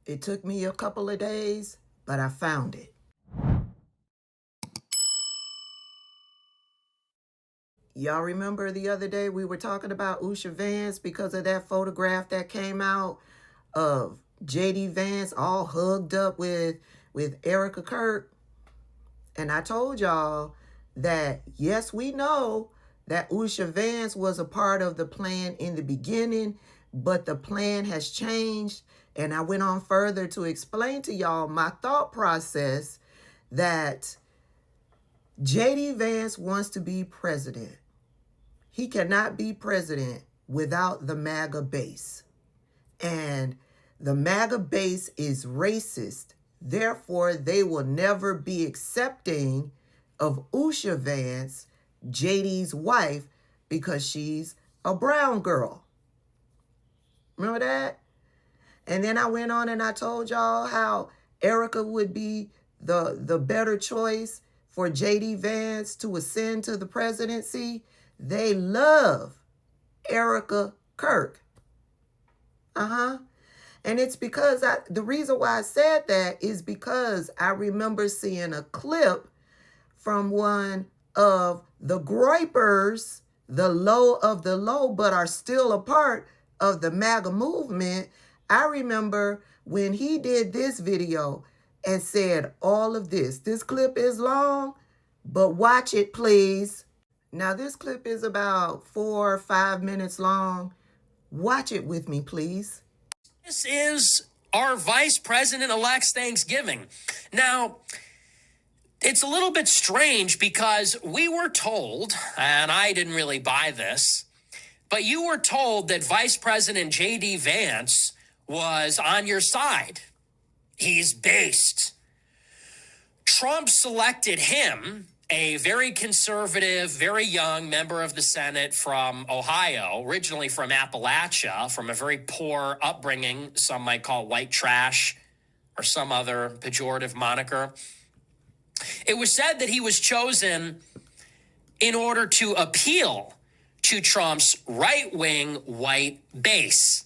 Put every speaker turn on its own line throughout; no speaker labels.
It took me a couple of days, but I found it. Y'all remember the other day we were talking about Usha Vance because of that photograph that came out of J.D. Vance all hugged up with Erica Kirk? And I told y'all that, yes, we know that Usha Vance was a part of the plan in the beginning, but the plan has changed. And I went on further to explain to y'all my thought process that J.D. Vance wants to be president. He cannot be president without the MAGA base. And the MAGA base is racist. Therefore, they will never be accepting of Usha Vance, JD's wife, because she's a brown girl. Remember that? And then I went on and I told y'all how Erica would be the better choice for JD Vance to ascend to the presidency. They love Erica Kirk. And it's because the reason why I said that is because I remember seeing a clip from one of the Groypers, the low of the low, but are still a part of the MAGA movement. I remember when he did this video and said all of this. This clip is long, but watch it, please. Now, this clip is about 4 or 5 minutes long. Watch it with me, please.
This is our vice president-elect's Thanksgiving. Now, it's a little bit strange because we were told, and I didn't really buy this, but you were told that Vice President J.D. Vance was on your side. He's based. Trump selected him, a very conservative, very young member of the Senate from Ohio, originally from Appalachia, from a very poor upbringing, some might call white trash or some other pejorative moniker. It was said that he was chosen in order to appeal to Trump's right-wing white base.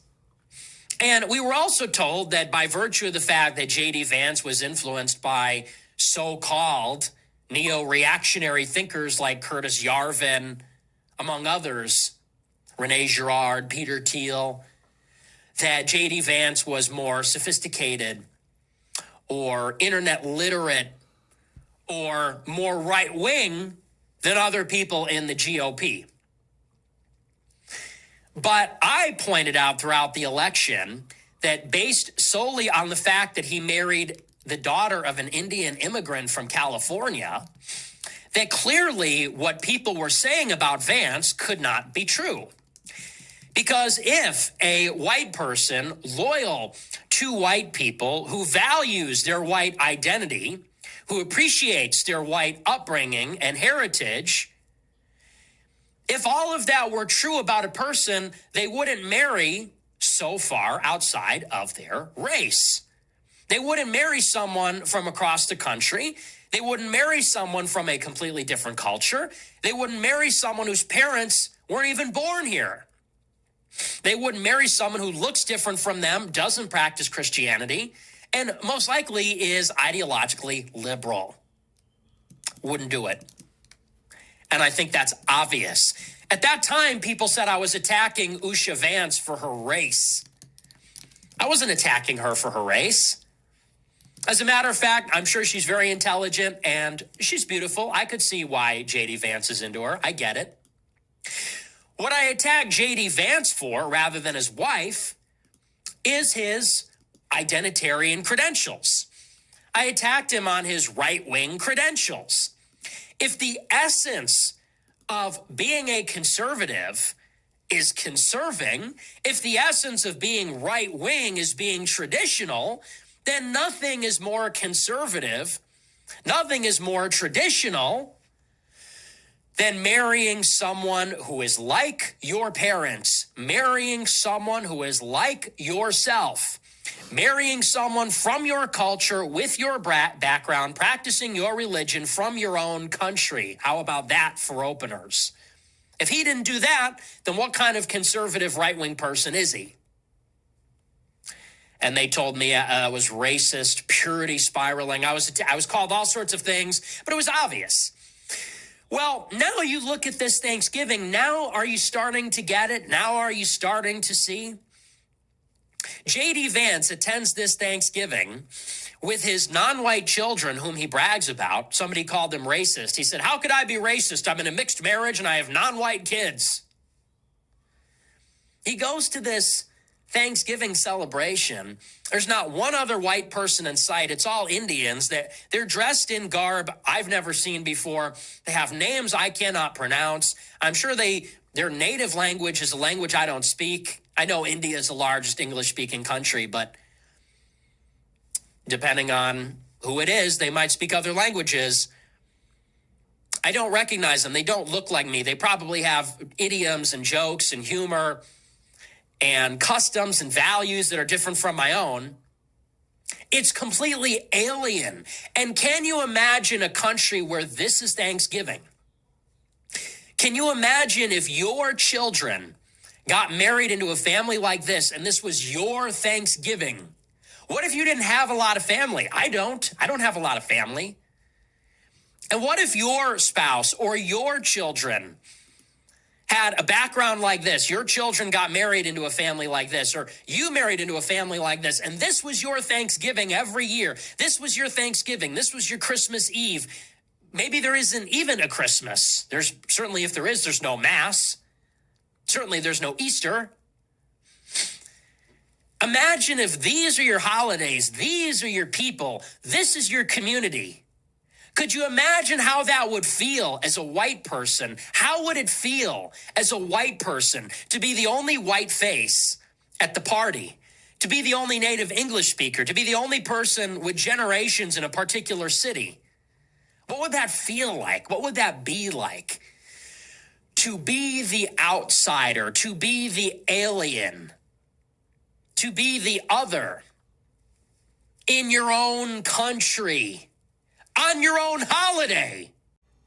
And we were also told that by virtue of the fact that J.D. Vance was influenced by so-called neo-reactionary thinkers like Curtis Yarvin, among others, Rene Girard, Peter Thiel, that J.D. Vance was more sophisticated or internet literate or more right-wing than other people in the GOP. But I pointed out throughout the election that based solely on the fact that he married the daughter of an Indian immigrant from California, that clearly what people were saying about Vance could not be true. Because if a white person loyal to white people who values their white identity, who appreciates their white upbringing and heritage, if all of that were true about a person, they wouldn't marry so far outside of their race. They wouldn't marry someone from across the country. They wouldn't marry someone from a completely different culture. They wouldn't marry someone whose parents weren't even born here. They wouldn't marry someone who looks different from them, doesn't practice Christianity, and most likely is ideologically liberal. Wouldn't do it. And I think that's obvious. At that time, people said I was attacking Usha Vance for her race. I wasn't attacking her for her race. As a matter of fact, I'm sure she's very intelligent and she's beautiful. I could see why J.D. Vance is into her. I get it. What I attack J.D. Vance for, rather than his wife, is his identitarian credentials. I attacked him on his right-wing credentials. If the essence of being a conservative is conserving, if the essence of being right-wing is being traditional, then nothing is more conservative, nothing is more traditional than marrying someone who is like your parents, marrying someone who is like yourself, marrying someone from your culture with your background, practicing your religion from your own country. How about that for openers? If he didn't do that, then what kind of conservative right-wing person is he? and they told me I was racist, purity spiraling. I was called all sorts of things, but it was obvious. Well, now you look at this Thanksgiving. Now are you starting to get it? Now are you starting to see? J.D. Vance attends this Thanksgiving with his non-white children whom he brags about. Somebody called him racist. He said, "How could I be racist? I'm in a mixed marriage and I have non-white kids." He goes to this Thanksgiving celebration. There's not one other white person in sight. It's all Indians. They're dressed in garb I've never seen before. They have names I cannot pronounce. I'm sure their native language is a language I don't speak. I know India is the largest English-speaking country, but depending on who it is, they might speak other languages. I don't recognize them. They don't look like me. They probably have idioms and jokes and humor and customs and values that are different from my own. It's completely alien. And can you imagine a country where this is Thanksgiving? Can you imagine if your children got married into a family like this and this was your Thanksgiving? What if you didn't have a lot of family? I don't have a lot of family. And what if your spouse or your children had a background like this? Your children got married into a family like this, or you married into a family like this, and this was your Thanksgiving every year. This was your Thanksgiving. This was your Christmas Eve. Maybe there isn't even a Christmas. There's certainly, if there is, there's no Mass. Certainly there's no Easter. Imagine if these are your holidays, these are your people, this is your community. Could you imagine how that would feel as a white person? How would it feel as a white person to be the only white face at the party, to be the only native English speaker, to be the only person with generations in a particular city? What would that feel like? What would that be like? To be the outsider, to be the alien, to be the other in your own country, on your own holiday.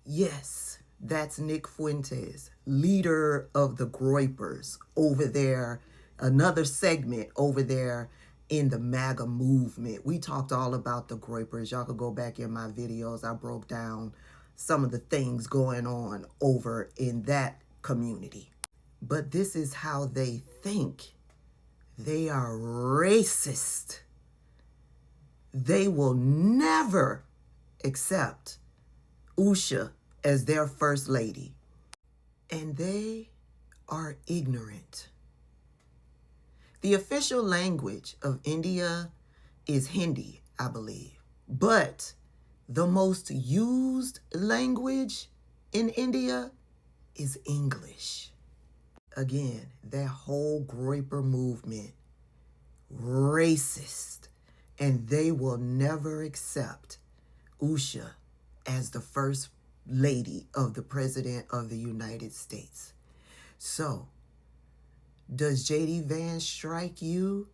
Yes, that's Nick Fuentes, leader of the Groypers over there, another segment over there in the MAGA movement. We talked all about the Groypers. Y'all could go back in my videos. I broke down some of the things going on over in that community. But this is how they think. They are racist. They will never accept Usha as their first lady. And they are ignorant. The official language of India is Hindi, I believe. But the most used language in India is English. Again, that whole Groyper movement, racist. And they will never accept Usha as the first lady of the President of the United States. So, does J.D. Vance strike you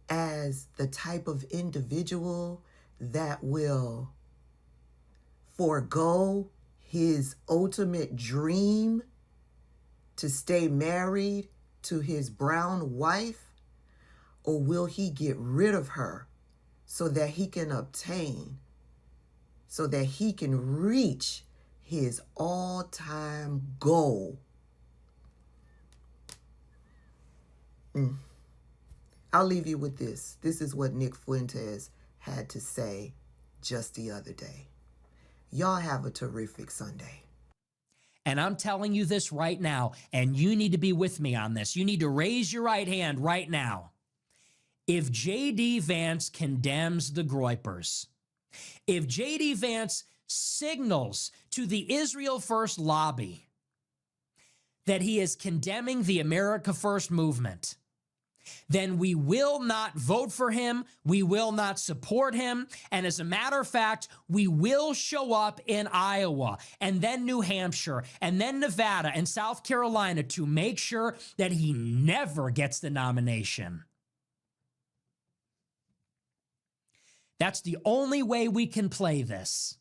as the type of individual that will forego his ultimate dream to stay married to his brown wife? Or will he get rid of her so that he can obtain, so that he can reach his all-time goal? I'll leave you with this. This is what Nick Fuentes had to say just the other day. Y'all have a terrific Sunday.
And I'm telling you this right now, and you need to be with me on this. You need to raise your right hand right now. If J.D. Vance condemns the Groypers, if J.D. Vance signals to the Israel First lobby that he is condemning the America First movement, then we will not vote for him, we will not support him, and as a matter of fact, we will show up in Iowa, and then New Hampshire, and then Nevada and South Carolina to make sure that he never gets the nomination. That's the only way we can play this.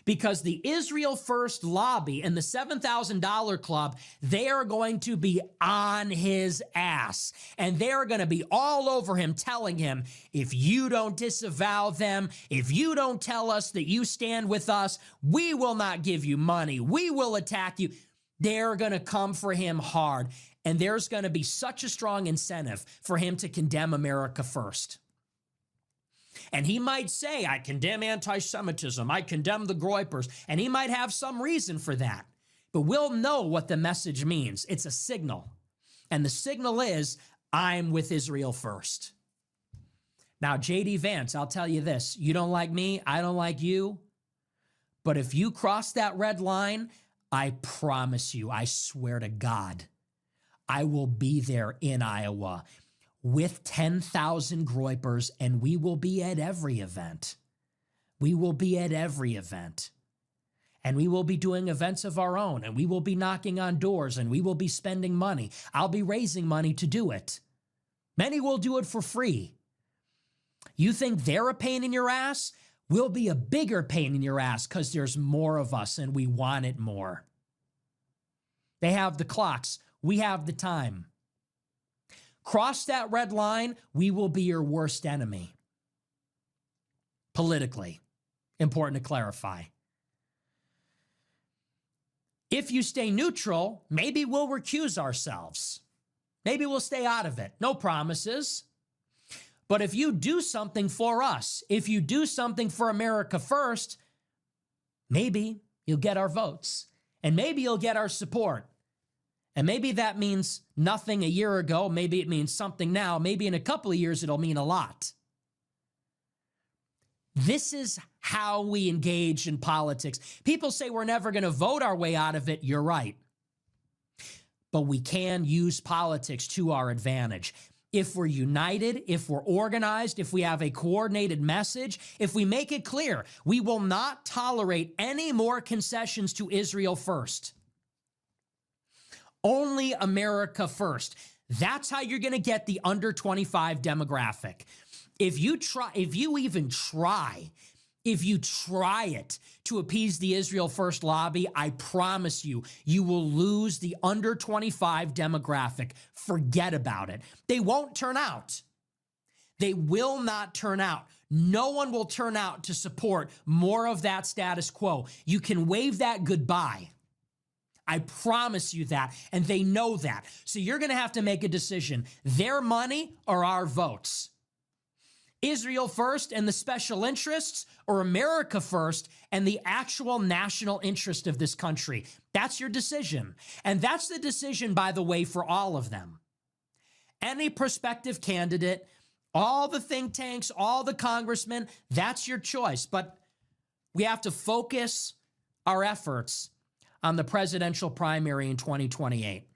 because the Israel First lobby and the $7,000 club, they are going to be on his ass. And they're going to be all over him, telling him, if you don't disavow them, if you don't tell us that you stand with us, we will not give you money. We will attack you. They're going to come for him hard. And there's going to be such a strong incentive for him to condemn America first. And he might say, I condemn anti-Semitism, I condemn the Groypers, and he might have some reason for that. But we'll know what the message means. It's a signal. And the signal is, I'm with Israel first. Now, J.D. Vance, I'll tell you this. You don't like me, I don't like you. But if you cross that red line, I promise you, I swear to God, I will be there in Iowa with 10,000 Groypers, and we will be at every event. We will be at every event. And we will be doing events of our own, and we will be knocking on doors, and we will be spending money. I'll be raising money to do it. Many will do it for free. You think they're a pain in your ass? We'll be a bigger pain in your ass because there's more of us and we want it more. They have the clocks. We have the time. Cross that red line, we will be your worst enemy. Politically, important to clarify. If you stay neutral, maybe we'll recuse ourselves. Maybe we'll stay out of it. No promises. But if you do something for us, if you do something for America first, maybe you'll get our votes. And maybe you'll get our support. And maybe that means nothing a year ago. Maybe it means something now. Maybe in a couple of years, it'll mean a lot. This is how we engage in politics. People say we're never going to vote our way out of it. You're right. But we can use politics to our advantage. If we're united, if we're organized, if we have a coordinated message, if we make it clear, we will not tolerate any more concessions to Israel first. Only America first. That's how you're going to get the under 25 demographic. If you try it to appease the Israel First lobby, I promise you, you will lose the under 25 demographic. Forget about it. They won't turn out. They will not turn out. No one will turn out to support more of that status quo. You can wave that goodbye. I promise you that, and they know that. So you're going to have to make a decision. Their money or our votes? Israel first and the special interests, or America first and the actual national interest of this country? That's your decision. And that's the decision, by the way, for all of them. Any prospective candidate, all the think tanks, all the congressmen, that's your choice. But we have to focus our efforts on the presidential primary in 2028.